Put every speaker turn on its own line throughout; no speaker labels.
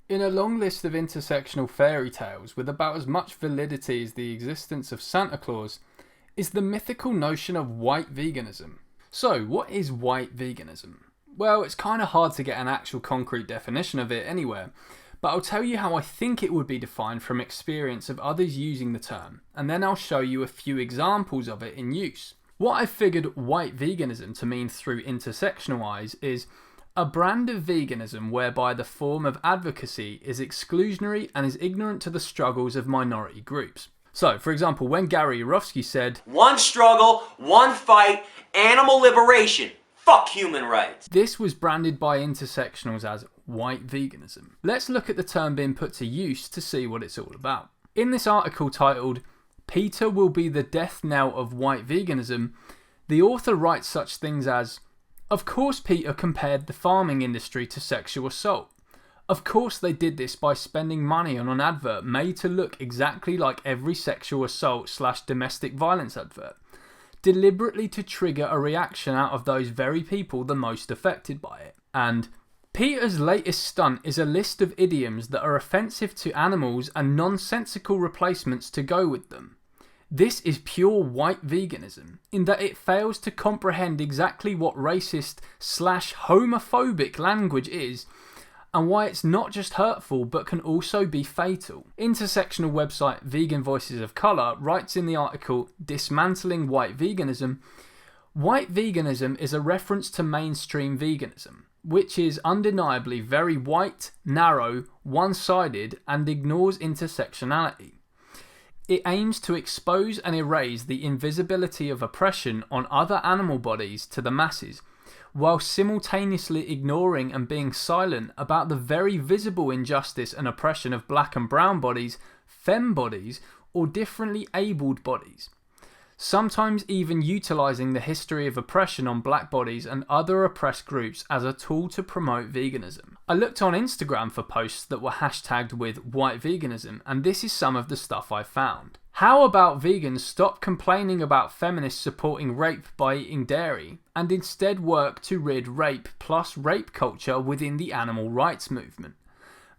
In a long list of intersectional fairy tales with about as much validity as the existence of Santa Claus is the mythical notion of white veganism. So, what is white veganism? Well, it's kind of hard to get an actual concrete definition of it anywhere, but I'll tell you how I think it would be defined from experience of others using the term, and then I'll show you a few examples of it in use. What I figured white veganism to mean through intersectional eyes is a brand of veganism whereby the form of advocacy is exclusionary and is ignorant to the struggles of minority groups. So, for example, when Gary Yourofsky said,
"One struggle, one fight, animal liberation. Fuck human rights,"
this was branded by intersectionals as white veganism. Let's look at the term being put to use to see what it's all about. In this article titled, "Peter will be the death knell of white veganism," the author writes such things as, "Of course Peter compared the farming industry to sexual assault. Of course they did this by spending money on an advert made to look exactly like every sexual assault / domestic violence advert, deliberately to trigger a reaction out of those very people the most affected by it." And Peter's latest stunt is a list of idioms that are offensive to animals and nonsensical replacements to go with them. This is pure white veganism, in that it fails to comprehend exactly what racist / homophobic language is, and why it's not just hurtful but can also be fatal. Intersectional website Vegan Voices of Colour writes in the article "Dismantling White Veganism," "White veganism is a reference to mainstream veganism, which is undeniably very white, narrow, one-sided, and ignores intersectionality. It aims to expose and erase the invisibility of oppression on other animal bodies to the masses, while simultaneously ignoring and being silent about the very visible injustice and oppression of black and brown bodies, femme bodies, or differently abled bodies. Sometimes even utilising the history of oppression on black bodies and other oppressed groups as a tool to promote veganism." I looked on Instagram for posts that were hashtagged with white veganism, and this is some of the stuff I found. "How about vegans stop complaining about feminists supporting rape by eating dairy, and instead work to rid rape plus rape culture within the animal rights movement?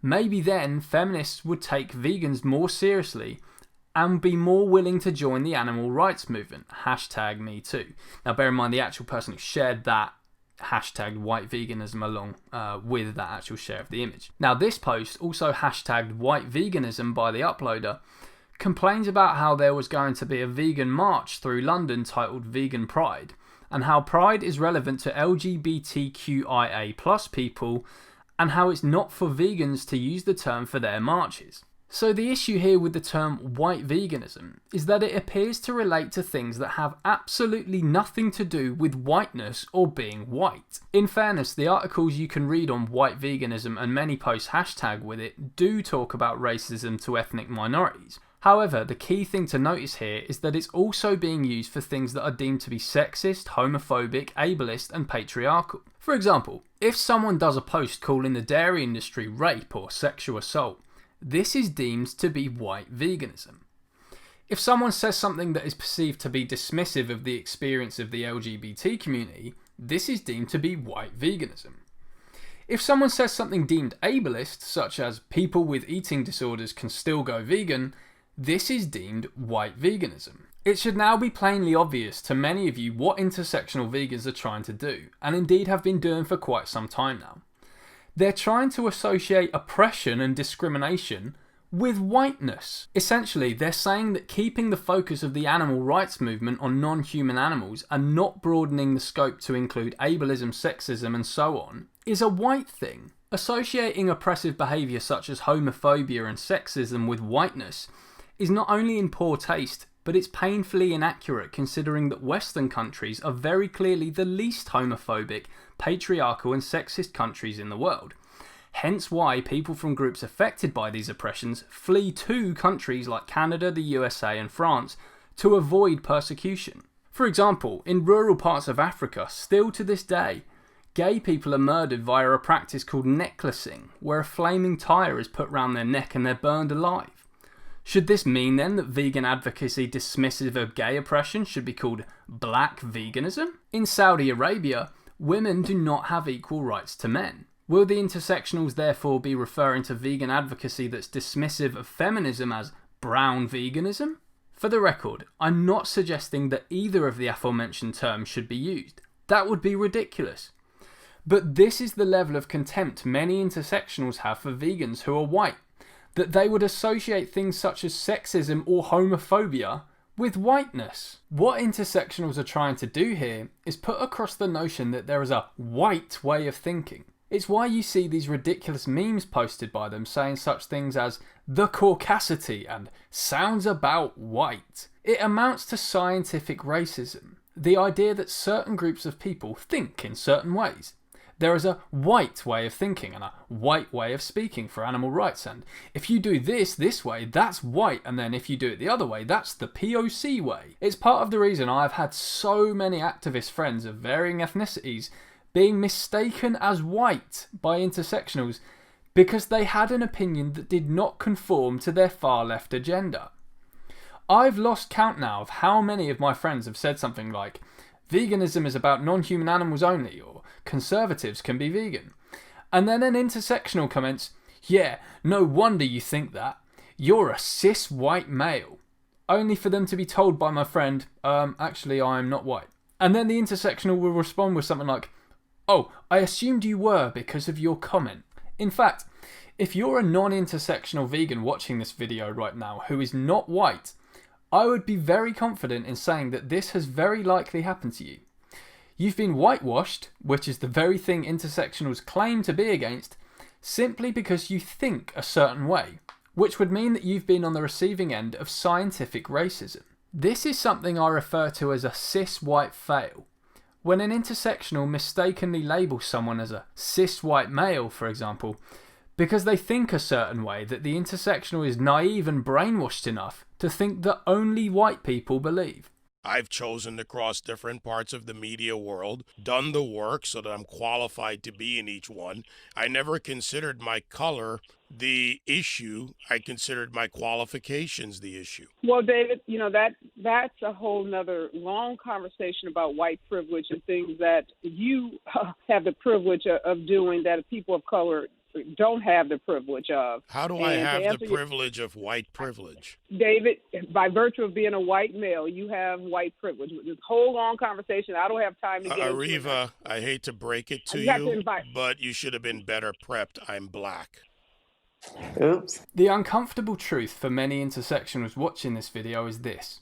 Maybe then feminists would take vegans more seriously and be more willing to join the animal rights movement. #MeToo. Now bear in mind the actual person who shared that hashtagged white veganism along with that actual share of the image. Now this post, also hashtagged white veganism by the uploader, complains about how there was going to be a vegan march through London titled Vegan Pride, and how pride is relevant to LGBTQIA+ people, and how it's not for vegans to use the term for their marches. So the issue here with the term white veganism is that it appears to relate to things that have absolutely nothing to do with whiteness or being white. In fairness, the articles you can read on white veganism and many posts hashtag with it do talk about racism to ethnic minorities. However, the key thing to notice here is that it's also being used for things that are deemed to be sexist, homophobic, ableist and patriarchal. For example, if someone does a post calling the dairy industry rape or sexual assault, this is deemed to be white veganism. If someone says something that is perceived to be dismissive of the experience of the LGBT community, this is deemed to be white veganism. If someone says something deemed ableist, such as people with eating disorders can still go vegan, this is deemed white veganism. It should now be plainly obvious to many of you what intersectional vegans are trying to do, and indeed have been doing for quite some time now. They're trying to associate oppression and discrimination with whiteness. Essentially, they're saying that keeping the focus of the animal rights movement on non-human animals and not broadening the scope to include ableism, sexism and so on is a white thing. Associating oppressive behaviour such as homophobia and sexism with whiteness is not only in poor taste, but it's painfully inaccurate considering that Western countries are very clearly the least homophobic, patriarchal and sexist countries in the world. Hence why people from groups affected by these oppressions flee to countries like Canada, the USA and France to avoid persecution. For example, in rural parts of Africa, still to this day, gay people are murdered via a practice called necklacing, where a flaming tyre is put round their neck and they're burned alive. Should this mean then that vegan advocacy dismissive of gay oppression should be called black veganism? In Saudi Arabia, women do not have equal rights to men. Will the intersectionals therefore be referring to vegan advocacy that's dismissive of feminism as brown veganism? For the record, I'm not suggesting that either of the aforementioned terms should be used. That would be ridiculous. But this is the level of contempt many intersectionals have for vegans who are white, that they would associate things such as sexism or homophobia with whiteness. What intersectionals are trying to do here is put across the notion that there is a white way of thinking. It's why you see these ridiculous memes posted by them saying such things as the caucasity and sounds about white. It amounts to scientific racism, the idea that certain groups of people think in certain ways. There is a white way of thinking and a white way of speaking for animal rights, and if you do this way, that's white, and then if you do it the other way, that's the POC way. It's part of the reason I've had so many activist friends of varying ethnicities being mistaken as white by intersectionals because they had an opinion that did not conform to their far left agenda. I've lost count now of how many of my friends have said something like, veganism is about non-human animals only, or conservatives can be vegan. And then an intersectional comments, yeah, no wonder you think that. You're a cis white male. Only for them to be told by my friend, actually I'm not white. And then the intersectional will respond with something like, oh, I assumed you were because of your comment. In fact, if you're a non-intersectional vegan watching this video right now who is not white, I would be very confident in saying that this has very likely happened to you. You've been whitewashed, which is the very thing intersectionals claim to be against, simply because you think a certain way, which would mean that you've been on the receiving end of scientific racism. This is something I refer to as a cis white fail. When an intersectional mistakenly labels someone as a cis white male, for example, because they think a certain way that the intersectional is naive and brainwashed enough to think that only white people believe.
I've chosen to cross different parts of the media world, done the work so that I'm qualified to be in each one. I never considered my color the issue. I considered my qualifications the issue.
Well, David, that's a whole nother long conversation about white privilege and things that you have the privilege of doing that people of color don't have the privilege of.
How do I have the privilege of white privilege?
David, by virtue of being a white male, you have white privilege. This whole long conversation, I don't have time to get into it.
Ariva, I hate to break it to you, but you should have been better prepped. I'm black.
Oops.
The uncomfortable truth for many intersectionals watching this video is this.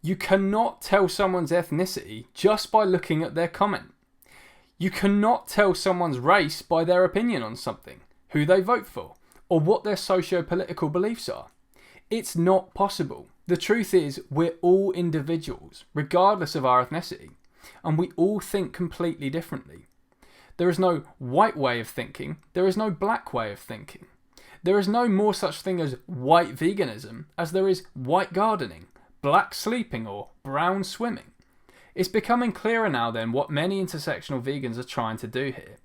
You cannot tell someone's ethnicity just by looking at their comment. You cannot tell someone's race by their opinion on something, who they vote for, or what their socio-political beliefs are. It's not possible. The truth is, we're all individuals, regardless of our ethnicity, and we all think completely differently. There is no white way of thinking, there is no black way of thinking. There is no more such thing as white veganism as there is white gardening, black sleeping, or brown swimming. It's becoming clearer now then what many intersectional vegans are trying to do here.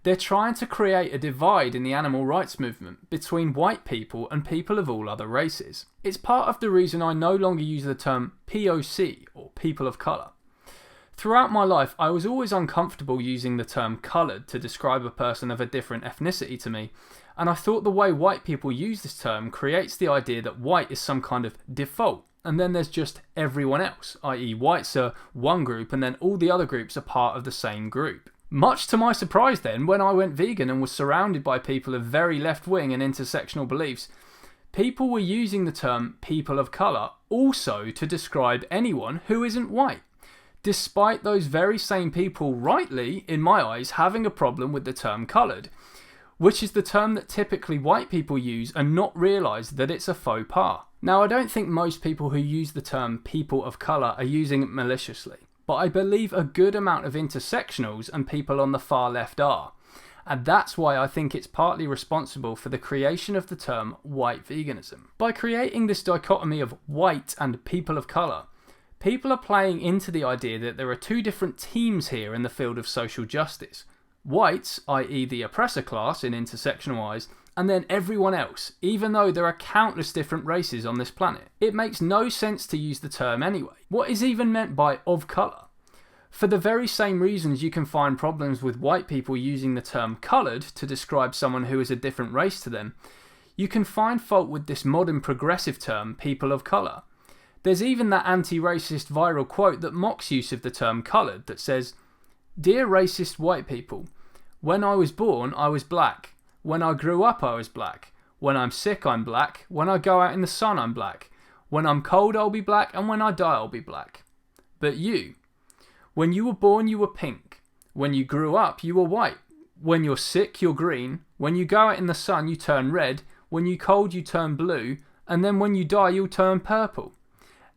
They're trying to create a divide in the animal rights movement between white people and people of all other races. It's part of the reason I no longer use the term POC, or people of colour. Throughout my life, I was always uncomfortable using the term coloured to describe a person of a different ethnicity to me, and I thought the way white people use this term creates the idea that white is some kind of default, and then there's just everyone else, i.e. whites are one group and then all the other groups are part of the same group. Much to my surprise then, when I went vegan and was surrounded by people of very left-wing and intersectional beliefs, people were using the term people of colour also to describe anyone who isn't white, despite those very same people rightly, in my eyes, having a problem with the term coloured, which is the term that typically white people use and not realise that it's a faux pas. Now, I don't think most people who use the term people of colour are using it maliciously, but I believe a good amount of intersectionals and people on the far left are, and that's why I think it's partly responsible for the creation of the term white veganism. By creating this dichotomy of white and people of colour, people are playing into the idea that there are two different teams here in the field of social justice. Whites, i.e. the oppressor class in intersectional eyes, and then everyone else, even though there are countless different races on this planet. It makes no sense to use the term anyway. What is even meant by of colour? For the very same reasons you can find problems with white people using the term coloured to describe someone who is a different race to them, you can find fault with this modern progressive term, people of colour. There's even that anti-racist viral quote that mocks use of the term coloured that says, "Dear racist white people, when I was born I was black, when I grew up I was black, when I'm sick I'm black, when I go out in the sun I'm black, when I'm cold I'll be black, and when I die I'll be black. But you, when you were born you were pink, when you grew up you were white, when you're sick you're green, when you go out in the sun you turn red, when you're cold you turn blue, and then when you die you'll turn purple.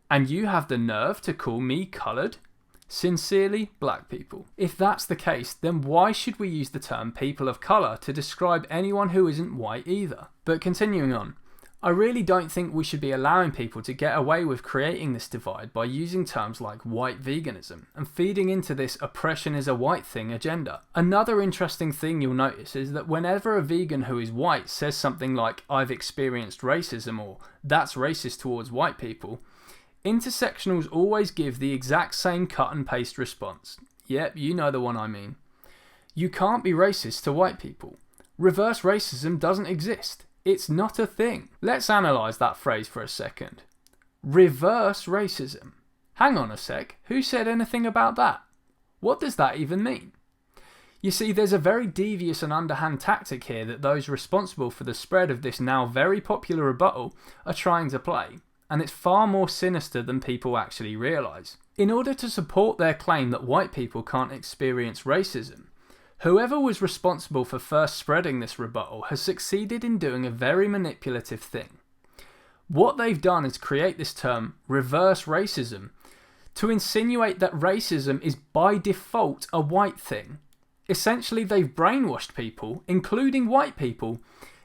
And you have the nerve to call me coloured? Sincerely, black people." If that's the case, then why should we use the term people of colour to describe anyone who isn't white either? But continuing on, I really don't think we should be allowing people to get away with creating this divide by using terms like white veganism and feeding into this oppression is a white thing agenda. Another interesting thing you'll notice is that whenever a vegan who is white says something like "I've experienced racism" or "that's racist towards white people," intersectionals always give the exact same cut and paste response. Yep, you know the one I mean. You can't be racist to white people. Reverse racism doesn't exist. It's not a thing. Let's analyse that phrase for a second. Reverse racism. Hang on a sec, who said anything about that? What does that even mean? You see, there's a very devious and underhand tactic here that those responsible for the spread of this now very popular rebuttal are trying to play, and it's far more sinister than people actually realise. In order to support their claim that white people can't experience racism, whoever was responsible for first spreading this rebuttal has succeeded in doing a very manipulative thing. What they've done is create this term, reverse racism, to insinuate that racism is by default a white thing. Essentially, they've brainwashed people, including white people,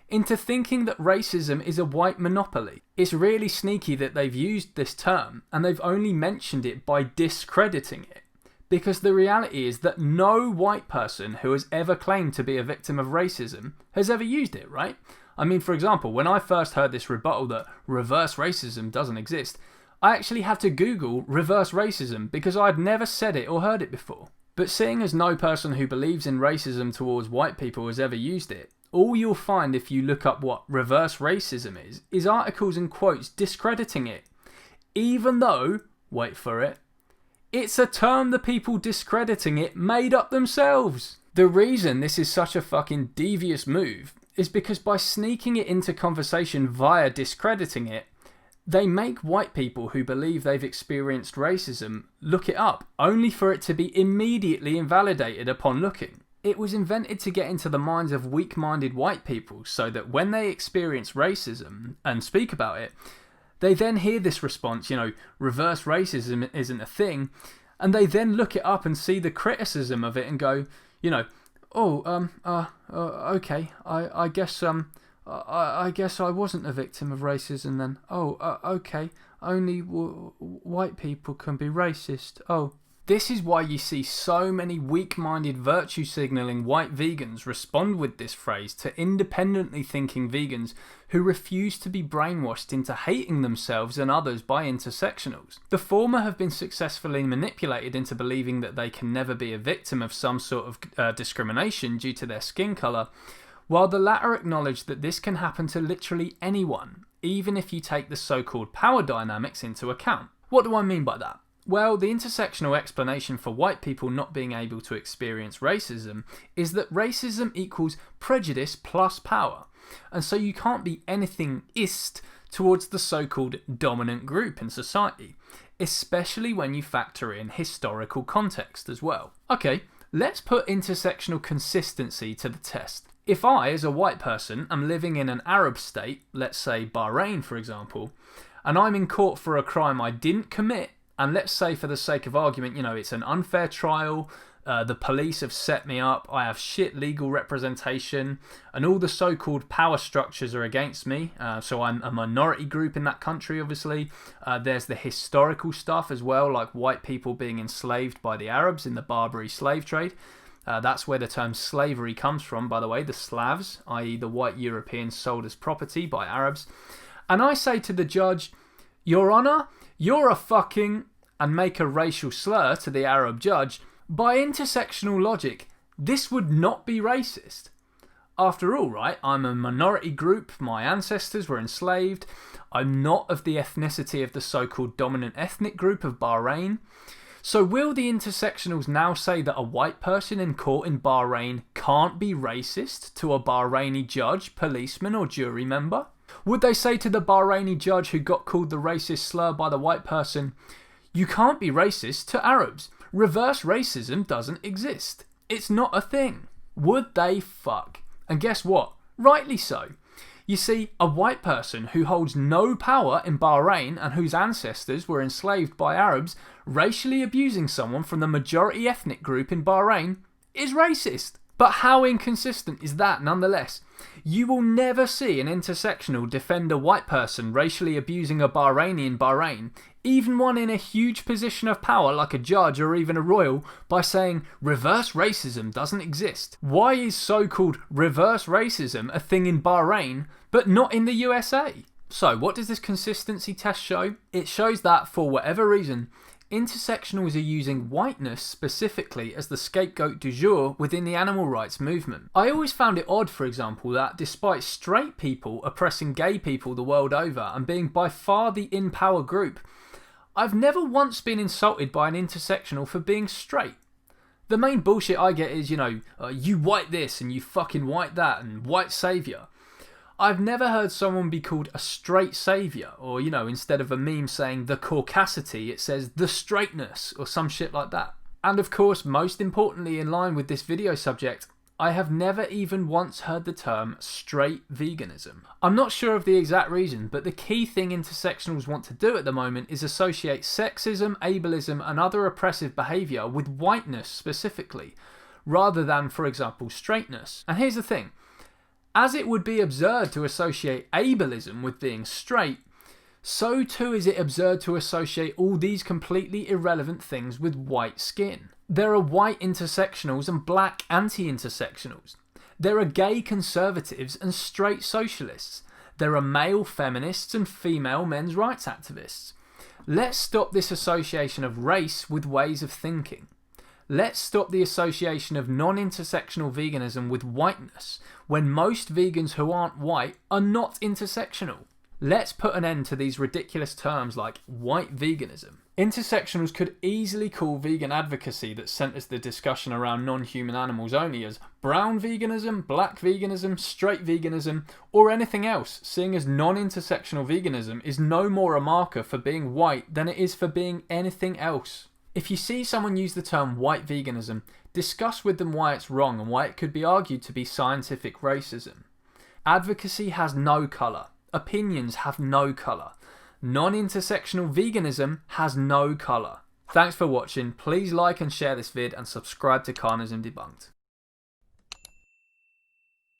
into thinking that racism is a white monopoly. It's really sneaky that they've used this term, and they've only mentioned it by discrediting it. Because the reality is that no white person who has ever claimed to be a victim of racism has ever used it, right? I mean, for example, when I first heard this rebuttal that reverse racism doesn't exist, I actually had to Google reverse racism because I'd never said it or heard it before. But seeing as no person who believes in racism towards white people has ever used it, all you'll find if you look up what reverse racism is articles and quotes discrediting it. Even though, wait for it, it's a term the people discrediting it made up themselves. The reason this is such a fucking devious move is because by sneaking it into conversation via discrediting it, they make white people who believe they've experienced racism look it up, only for it to be immediately invalidated upon looking. It was invented to get into the minds of weak-minded white people so that when they experience racism and speak about it, they then hear this response, reverse racism isn't a thing, and they then look it up and see the criticism of it and go, okay, I guess I wasn't a victim of racism then. Okay, only white people can be racist. This is why you see so many weak-minded virtue-signalling white vegans respond with this phrase to independently thinking vegans who refuse to be brainwashed into hating themselves and others by intersectionals. The former have been successfully manipulated into believing that they can never be a victim of some sort of discrimination due to their skin colour, while the latter acknowledge that this can happen to literally anyone, even if you take the so-called power dynamics into account. What do I mean by that? Well, the intersectional explanation for white people not being able to experience racism is that racism equals prejudice plus power, and so you can't be anything-ist towards the so-called dominant group in society, especially when you factor in historical context as well. Okay, let's put intersectional consistency to the test. If I, as a white person, am living in an Arab state, let's say Bahrain for example, and I'm in court for a crime I didn't commit, and let's say for the sake of argument, it's an unfair trial, the police have set me up, I have shit legal representation, and all the so-called power structures are against me, so I'm a minority group in that country obviously. There's the historical stuff as well, like white people being enslaved by the Arabs in the Barbary slave trade. That's where the term slavery comes from, by the way, the Slavs, i.e. the white Europeans sold as property by Arabs. And I say to the judge, Your Honour, you're a fucking... and make a racial slur to the Arab judge, by intersectional logic, this would not be racist. After all, right, I'm a minority group, my ancestors were enslaved, I'm not of the ethnicity of the so-called dominant ethnic group of Bahrain. So will the intersectionals now say that a white person in court in Bahrain can't be racist to a Bahraini judge, policeman or jury member? Would they say to the Bahraini judge who got called the racist slur by the white person, you can't be racist to Arabs, reverse racism doesn't exist, it's not a thing? Would they fuck? And guess what? Rightly so. You see, a white person who holds no power in Bahrain and whose ancestors were enslaved by Arabs racially abusing someone from the majority ethnic group in Bahrain is racist. But how inconsistent is that nonetheless? You will never see an intersectional defend a white person racially abusing a Bahraini in Bahrain, even one in a huge position of power like a judge or even a royal, by saying reverse racism doesn't exist. Why is so-called reverse racism a thing in Bahrain but not in the USA? So what does this consistency test show? It shows that for whatever reason, intersectionals are using whiteness specifically as the scapegoat du jour within the animal rights movement. I always found it odd, for example, that despite straight people oppressing gay people the world over and being by far the in-power group, I've never once been insulted by an intersectional for being straight. The main bullshit I get is, you white this and you fucking white that and white saviour. I've never heard someone be called a straight saviour, or, instead of a meme saying the caucasity, it says the straightness, or some shit like that. And of course, most importantly in line with this video subject, I have never even once heard the term straight veganism. I'm not sure of the exact reason, but the key thing intersectionals want to do at the moment is associate sexism, ableism and other oppressive behaviour with whiteness specifically, rather than, for example, straightness. And here's the thing. As it would be absurd to associate ableism with being straight, so too is it absurd to associate all these completely irrelevant things with white skin. There are white intersectionals and black anti-intersectionals. There are gay conservatives and straight socialists. There are male feminists and female men's rights activists. Let's stop this association of race with ways of thinking. Let's stop the association of non-intersectional veganism with whiteness, when most vegans who aren't white are not intersectional. Let's put an end to these ridiculous terms like white veganism. Intersectionals could easily call vegan advocacy that centres the discussion around non-human animals only as brown veganism, black veganism, straight veganism, or anything else, seeing as non-intersectional veganism is no more a marker for being white than it is for being anything else. If you see someone use the term white veganism, discuss with them why it's wrong and why it could be argued to be scientific racism. Advocacy has no colour. Opinions have no colour. Non-intersectional veganism has no colour. Thanks for watching. Please like and share this vid and subscribe to Carnism Debunked.